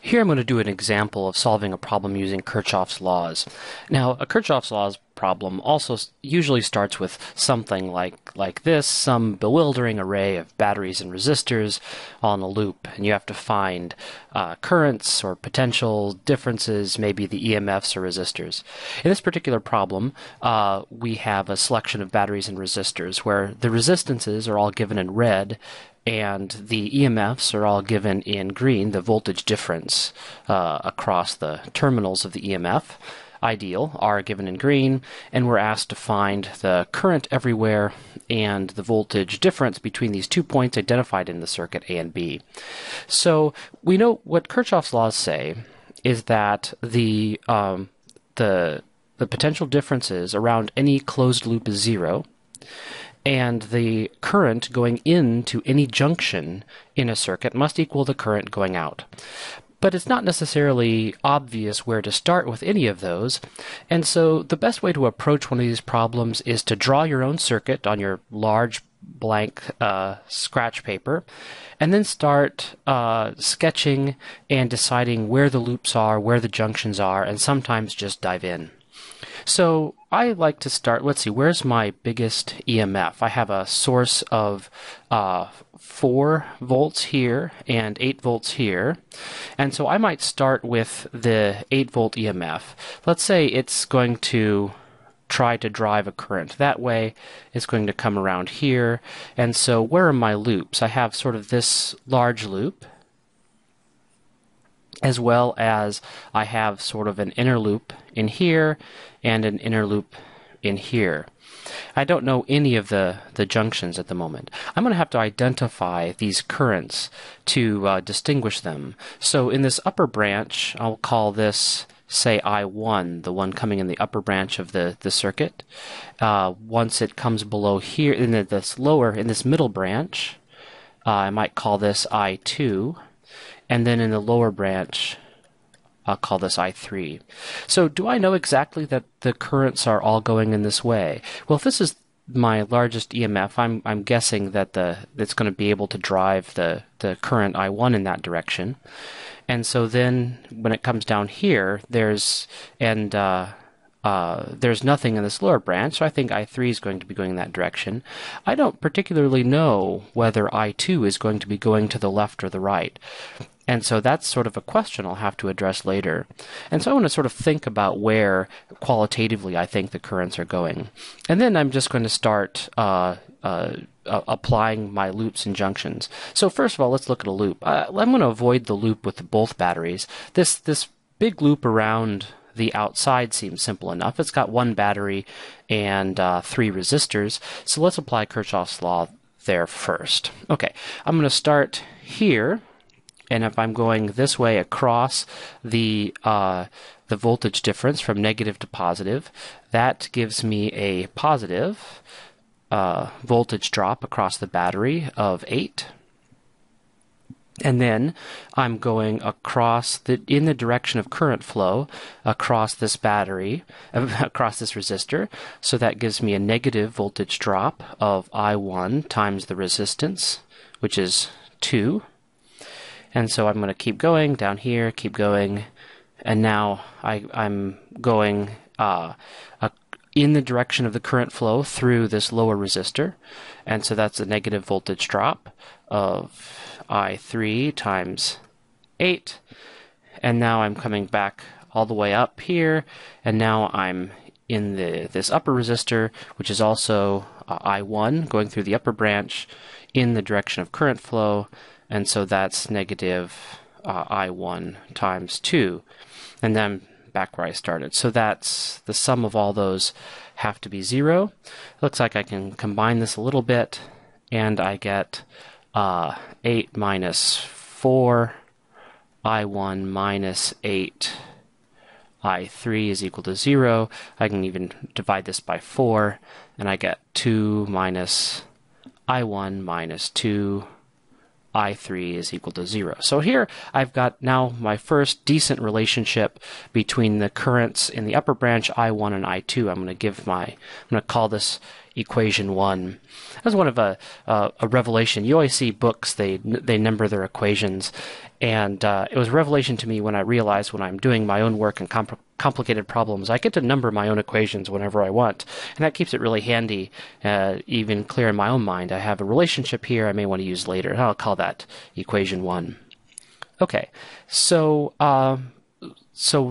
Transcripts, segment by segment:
Here I'm going to do an example of solving a problem using Kirchhoff's laws. Now, a Kirchhoff's laws problem also usually starts with something like this, some bewildering array of batteries and resistors on a loop, and you have to find currents or potential differences, maybe the EMFs or resistors. In this particular problem, we have a selection of batteries and resistors where the resistances are all given in red, and the EMFs are all given in green, the voltage difference across the terminals of the EMF, ideal, are given in green, and we're asked to find the current everywhere and the voltage difference between these 2 points identified in the circuit A and B. So we know what Kirchhoff's laws say is that the potential differences around any closed loop is zero, and the current going into any junction in a circuit must equal the current going out. But it's not necessarily obvious where to start with any of those, and so the best way to approach one of these problems is to draw your own circuit on your large blank scratch paper, and then start sketching and deciding where the loops are, where the junctions are, and sometimes just dive in. So I like to start, let's see, where's my biggest EMF? I have a source of 4 volts here and 8 volts here. And so I might start with the 8 volt EMF. Let's say it's going to try to drive a current that way. It's going to come around here. And so where are my loops? I have sort of this large loop, as well as I have sort of an inner loop in here and an inner loop in here. I don't know any of the junctions at the moment. I'm going to have to identify these currents to distinguish them. So in this upper branch, I'll call this, say, I1, the one coming in the upper branch of the circuit. Once it comes below here, in this middle branch, I might call this I2. And then in the lower branch, I'll call this I3. So do I know exactly that the currents are all going in this way? Well, if this is my largest EMF, I'm guessing that it's going to be able to drive the current I1 in that direction. And so then when it comes down here, there's nothing in this lower branch, so I think I3 is going to be going in that direction. I don't particularly know whether I2 is going to be going to the left or the right. And so that's sort of a question I'll have to address later. And so I want to sort of think about where qualitatively I think the currents are going. And then I'm just going to start applying my loops and junctions. So first of all, let's look at a loop. I'm going to avoid the loop with both batteries. This big loop around the outside seems simple enough. It's got 1 battery and 3 resistors. So let's apply Kirchhoff's law there first. Okay, I'm going to start here. And if I'm going this way across the voltage difference from negative to positive, that gives me a positive voltage drop across the battery of 8. And then I'm going across in the direction of current flow across this battery, across this resistor. So that gives me a negative voltage drop of I1 times the resistance, which is 2. And so I'm going to keep going down here, keep going, and now I'm going in the direction of the current flow through this lower resistor, and so that's a negative voltage drop of I3 times 8, and now I'm coming back all the way up here, and now I'm in this upper resistor, which is also I1, going through the upper branch in the direction of current flow. And so that's negative I1 times 2. And then back where I started. So that's the sum of all those have to be 0. Looks like I can combine this a little bit, and I get 8 minus 4 I1 minus 8 I3 is equal to 0. I can even divide this by 4, and I get 2 minus I1 minus 2 I3 is equal to 0. So here I've got now my first decent relationship between the currents in the upper branch I1 and I2. I'm going to call this equation 1. That was one of a revelation. You always see books, they number their equations, and it was a revelation to me when I realized when I'm doing my own work and complicated problems, I get to number my own equations whenever I want, and that keeps it really handy, even clear in my own mind. I have a relationship here I may want to use later, and I'll call that equation 1. Okay, so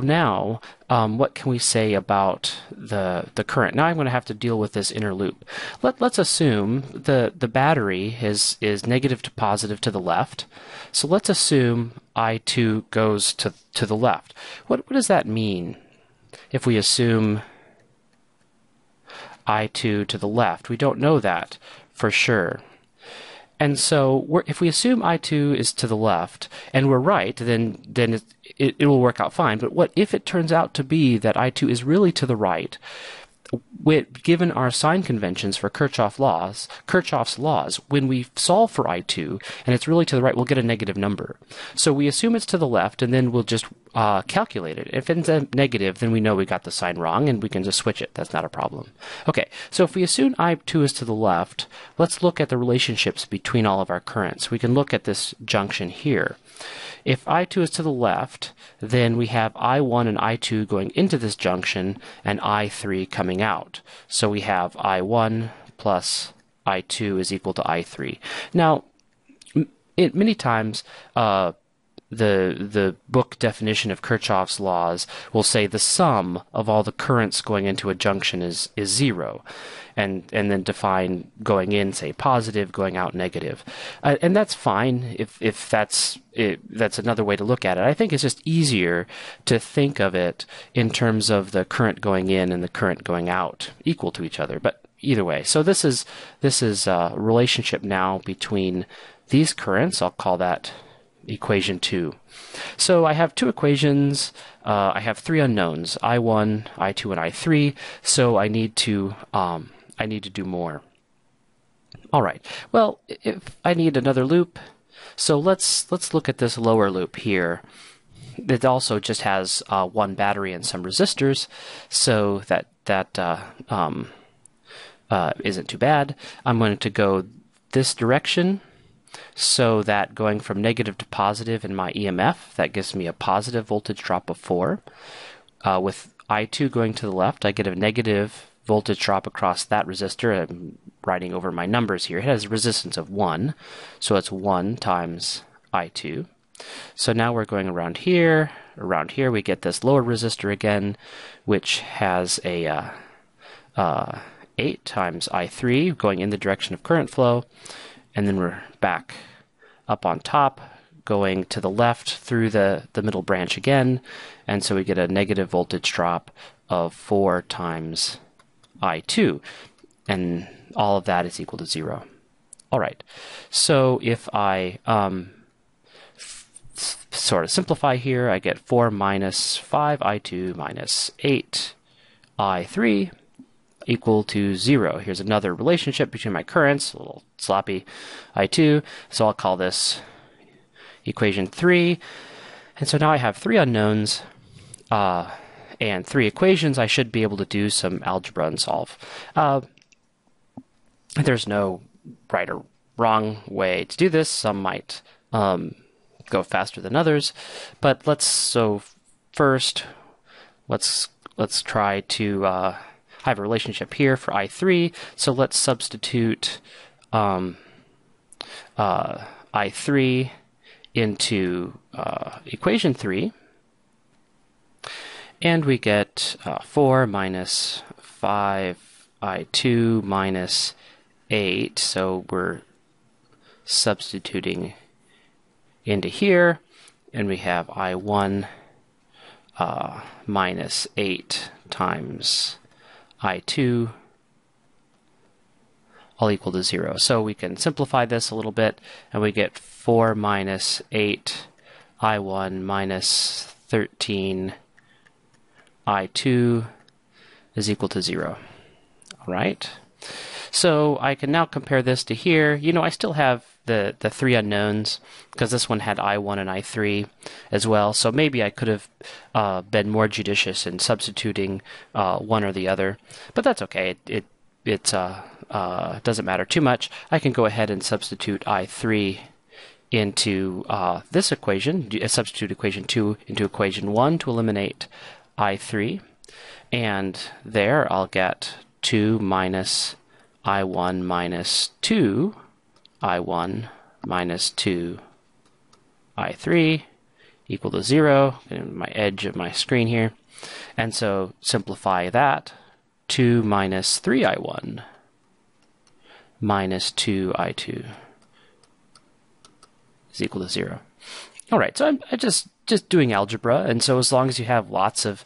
now, what can we say about the current? Now I'm going to have to deal with this inner loop. Let's assume the battery is negative to positive to the left. So let's assume I2 goes to the left. What does that mean if we assume I2 to the left? We don't know that for sure. And so if we assume I2 is to the left, and we're right, then it will work out fine. But what if it turns out to be that I2 is really to the right? Given our sign conventions for Kirchhoff's laws, when we solve for I2 and it's really to the right, we'll get a negative number. So we assume it's to the left, and then we'll just calculate it. If it's a negative, then we know we got the sign wrong, and we can just switch it. That's not a problem. Okay, so if we assume I2 is to the left, let's look at the relationships between all of our currents. We can look at this junction here. If I2 is to the left, then we have I1 and I2 going into this junction and I3 coming out. So we have I1 plus I2 is equal to I3. Now, many times the book definition of Kirchhoff's laws will say the sum of all the currents going into a junction is 0. And then define going in, say, positive, going out, negative. And that's fine if that's another way to look at it. I think it's just easier to think of it in terms of the current going in and the current going out equal to each other. But either way, so this is a relationship now between these currents. I'll call that equation 2. So I have two equations. I have three unknowns: I1, I2, and I3. So I need to do more. All right. Well, if I need another loop, so let's look at this lower loop here. It also just has one battery and some resistors, so that isn't too bad. I'm going to go this direction, so that going from negative to positive in my EMF, that gives me a positive voltage drop of 4. With I2 going to the left, I get a negative voltage drop across that resistor. I'm writing over my numbers here. It has a resistance of 1, so it's 1 times I2. So now we're going around here. Around here we get this lower resistor again, which has a 8 times I3 going in the direction of current flow, and then we're back up on top, going to the left through the middle branch again, and so we get a negative voltage drop of 4 times I2, and all of that is equal to 0. All right, so if I sort of simplify here, I get 4 minus 5I2 minus 8I3 equal to 0. Here's another relationship between my currents, a little sloppy, I2, so I'll call this equation 3. And so now I have three unknowns, and three equations. I should be able to do some algebra and solve. There's no right or wrong way to do this. Some might go faster than others, but first let's try to I have a relationship here for I3. So let's substitute I3 into equation 3. And we get 4 minus 5I2 minus 8. So we're substituting into here. And we have I1 minus 8 times I2 all equal to 0. So we can simplify this a little bit, and we get 4 minus 8 I1 minus 13 I2 is equal to 0. All right. So I can now compare this to here. You know, I still have the three unknowns because this one had I1 and I3 as well. So maybe I could have been more judicious in substituting one or the other, but that's okay. It's doesn't matter too much. I can go ahead and substitute I3 into this equation, substitute equation 2 into equation 1 to eliminate I3. And there I'll get 2 minus I1 minus 2 I1 minus 2 I3 equal to 0, in my edge of my screen here. And so simplify that. 2 minus 3I1 minus 2I2 is equal to 0. All right, so I'm just doing algebra, and so as long as you have lots of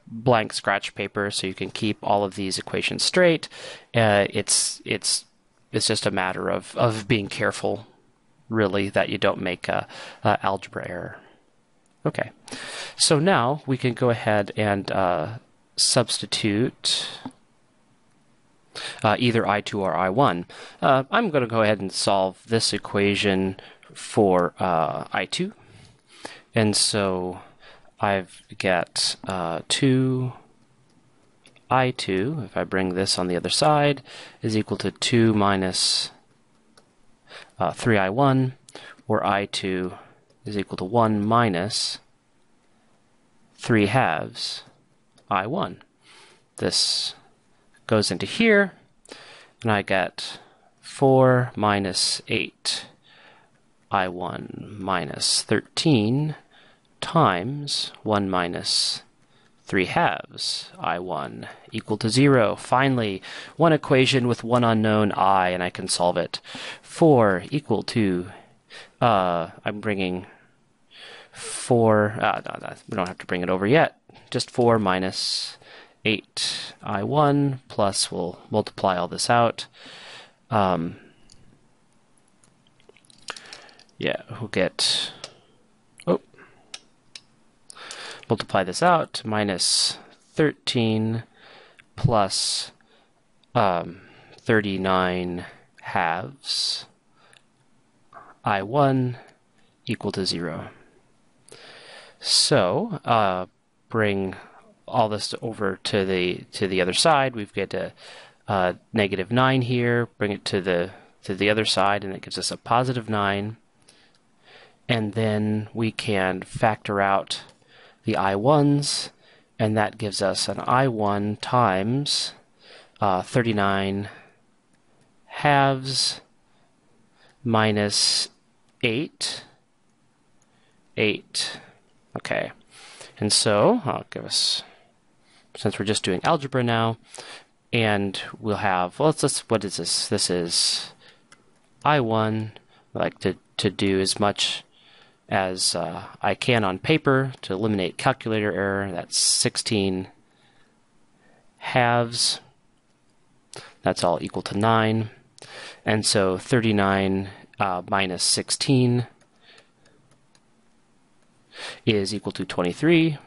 blank scratch paper so you can keep all of these equations straight, it's just a matter of being careful, really, that you don't make a algebra error. Okay, so now we can go ahead and substitute either I2 or I1. I'm going to go ahead and solve this equation for I2. And so I've got 2 I2, if I bring this on the other side, is equal to 2 minus 3I1, or I2 is equal to 1 minus 3 halves I1. This goes into here, and I get 4 minus 8 I1 minus 13 times 1 minus 3 halves I1 equal to 0. Finally, one equation with one unknown I, and I can solve it. 4 equal to, I'm bringing 4, no, we don't have to bring it over yet, just 4 minus 8 I1 plus, we'll multiply all this out. Yeah, we'll get, multiply this out, minus 13 plus 39 halves I1 equal to 0. So bring all this over to the other side. We've got a negative 9 here. Bring it to the other side, and it gives us a positive 9. And then we can factor out the I1s, and that gives us an I1 times 39 halves minus 8. Okay, and so I'll give us, since we're just doing algebra now, and we'll have, well, what is this? This is I1. I like to do as much as I can on paper to eliminate calculator error. That's 16 halves. That's all equal to 9. And so 39 minus 16 is equal to 23.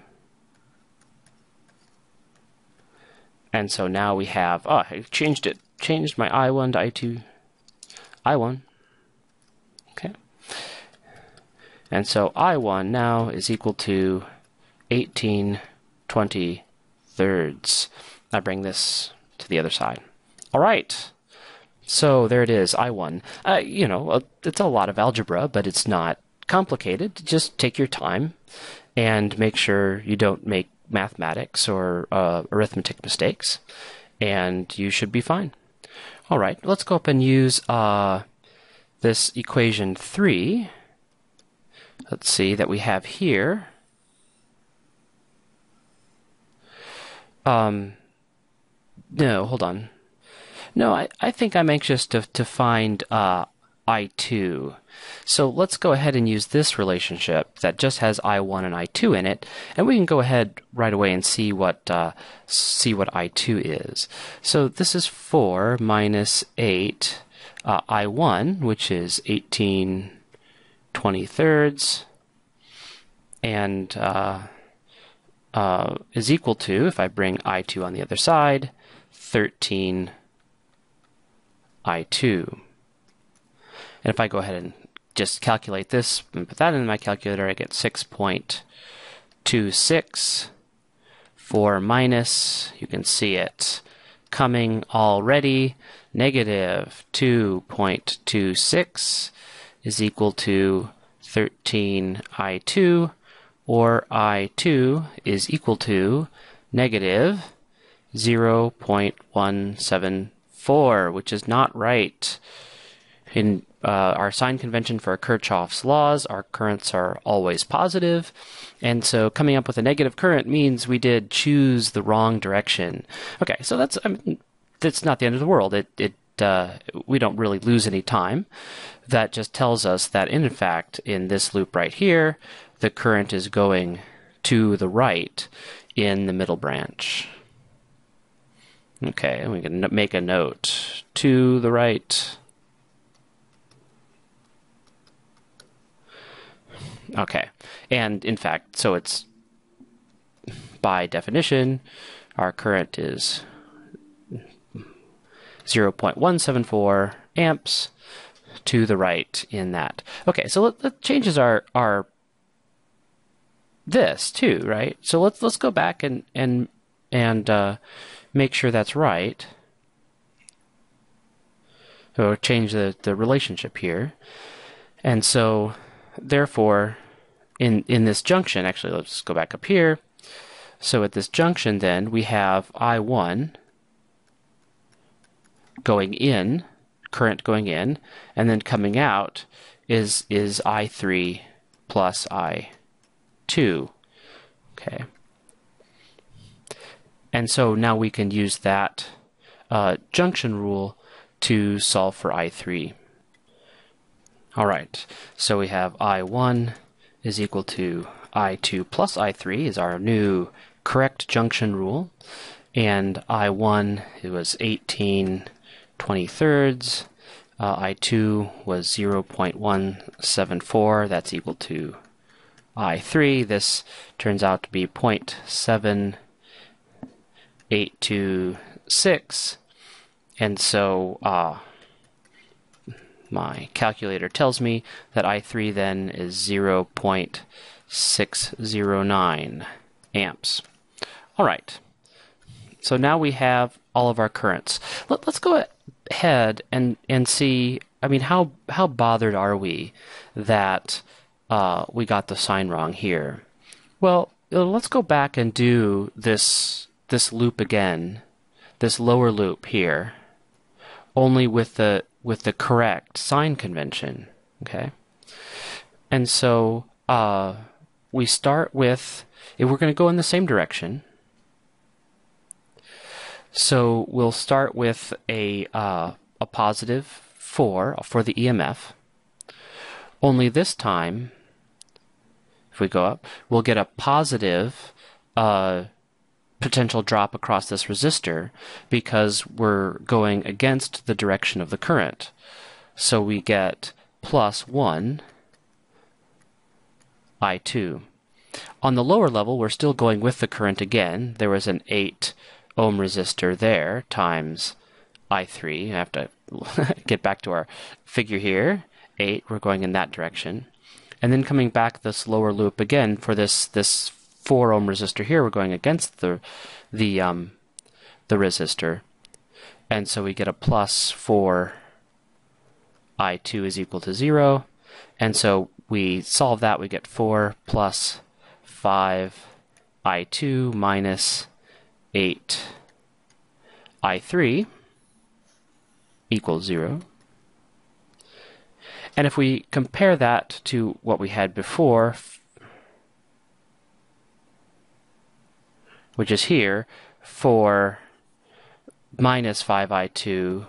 And so now we have, I changed my I1 to I2, I1. Okay. And so I1 now is equal to 18/23. I bring this to the other side. All right. So there it is, I1. It's a lot of algebra, but it's not complicated. Just take your time and make sure you don't make mathematics or arithmetic mistakes, and you should be fine. All right, let's go up and use this equation 3. Let's see, that we have here. No, hold on. No, I think I'm anxious to find I2. So let's go ahead and use this relationship that just has I1 and I2 in it, and we can go ahead right away and see what I2 is. So this is 4 minus 8 I1, which is 18/23, and is equal to, if I bring I2 on the other side, 13 I2. And if I go ahead and just calculate this and put that in my calculator, I get 6.26. 4 minus, you can see it, coming already. Negative 2.26 is equal to 13I2, or I2 is equal to negative 0.174, which is not right. In our sign convention for Kirchhoff's laws, our currents are always positive, and so coming up with a negative current means we did choose the wrong direction. Okay, so that's not the end of the world. We don't really lose any time. That just tells us that, in fact, in this loop right here, the current is going to the right in the middle branch. Okay, and we can make a note to the right. Okay, and in fact, so it's, by definition, our current is 0.174 amps to the right in that. Okay, so that changes our this too, right? So let's go back and make sure that's right. So change the relationship here, and so therefore, in this junction, actually, let's go back up here. So at this junction, then, we have I1 going in, current going in, and then coming out is I3 plus I2. Okay. And so now we can use that junction rule to solve for I3. All right, so we have I1 is equal to I2 plus I3 is our new correct junction rule, and I1, it was 18/23, I2 was 0.174, that's equal to I3. This turns out to be 0.7826, and so my calculator tells me that I3 then is 0.609 amps. All right, so now we have all of our currents. Let's go ahead and see, I mean, how bothered are we that we got the sign wrong here? Well, let's go back and do this loop again, this lower loop here, only with the correct sign convention, okay? And so we start with, if we're going to go in the same direction, so we'll start with a positive 4 for the EMF, only this time, if we go up, we'll get a positive potential drop across this resistor because we're going against the direction of the current. So we get plus 1 I2. On the lower level, we're still going with the current again. There was an 8 ohm resistor there times I3. I have to get back to our figure here. 8, we're going in that direction. And then coming back this lower loop again for this 4 ohm resistor here, we're going against the resistor, and so we get a plus 4 I2 is equal to 0, and so we solve that, we get 4 plus 5 I2 minus 8 I3 equals 0. And if we compare that to what we had before, which is here, for minus 5I2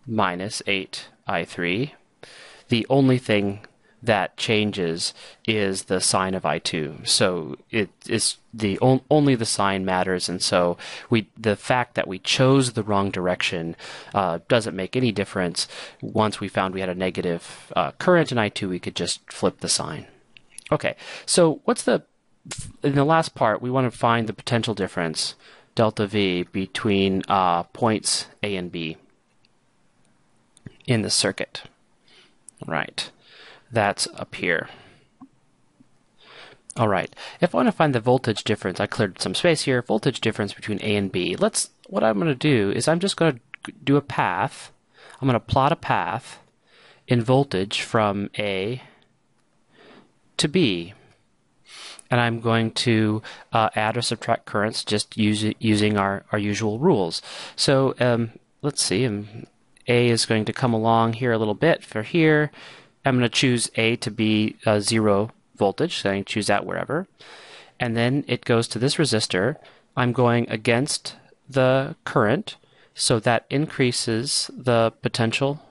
minus 8I3, the only thing that changes is the sign of I2. So it is only the sign matters, and so the fact that we chose the wrong direction doesn't make any difference. Once we found we had a negative current in I2, we could just flip the sign. Okay, so in the last part, we want to find the potential difference, delta V, between points A and B in the circuit. Right, that's up here. All right, if I want to find the voltage difference, I cleared some space here, voltage difference between A and B. Let's what I'm going to do is I'm just going to do a path. I'm going to plot a path in voltage from A to B. And I'm going to add or subtract currents just using our usual rules. So let's see, A is going to come along here a little bit for here. I'm going to choose A to be 0 voltage, so I can choose that wherever. And then it goes to this resistor. I'm going against the current, so that increases the potential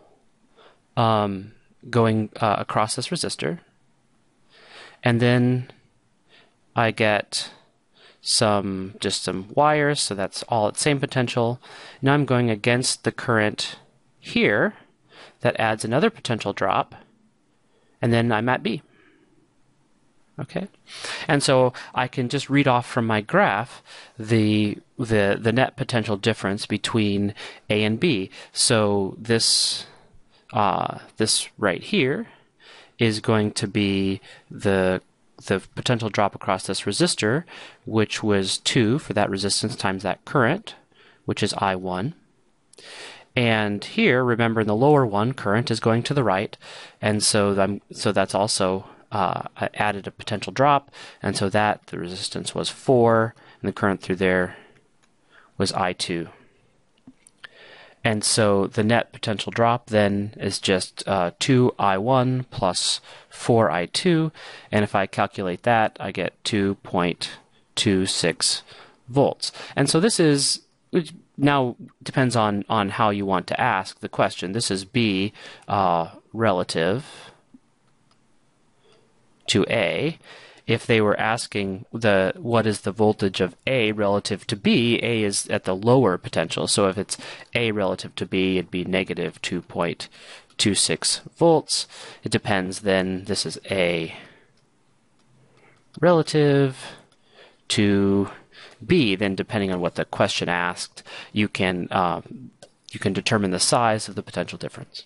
going across this resistor. And then I get just some wires, so that's all at same potential. Now I'm going against the current here. That adds another potential drop, and then I'm at B. Okay, and so I can just read off from my graph the net potential difference between A and B. So this right here is going to be the potential drop across this resistor, which was 2 for that resistance times that current, which is I1. And here, remember in the lower one, current is going to the right, and so that's also I added a potential drop, and so the resistance was 4, and the current through there was I2. And so the net potential drop then is just 2I1 plus 4I2, and if I calculate that, I get 2.26 volts. And so this is, now depends on how you want to ask the question. This is B relative to A. If they were asking what is the voltage of A relative to B, A is at the lower potential. So if it's A relative to B, it'd be negative 2.26 volts. It depends then. This is A relative to B. Then depending on what the question asked, you can determine the size of the potential difference.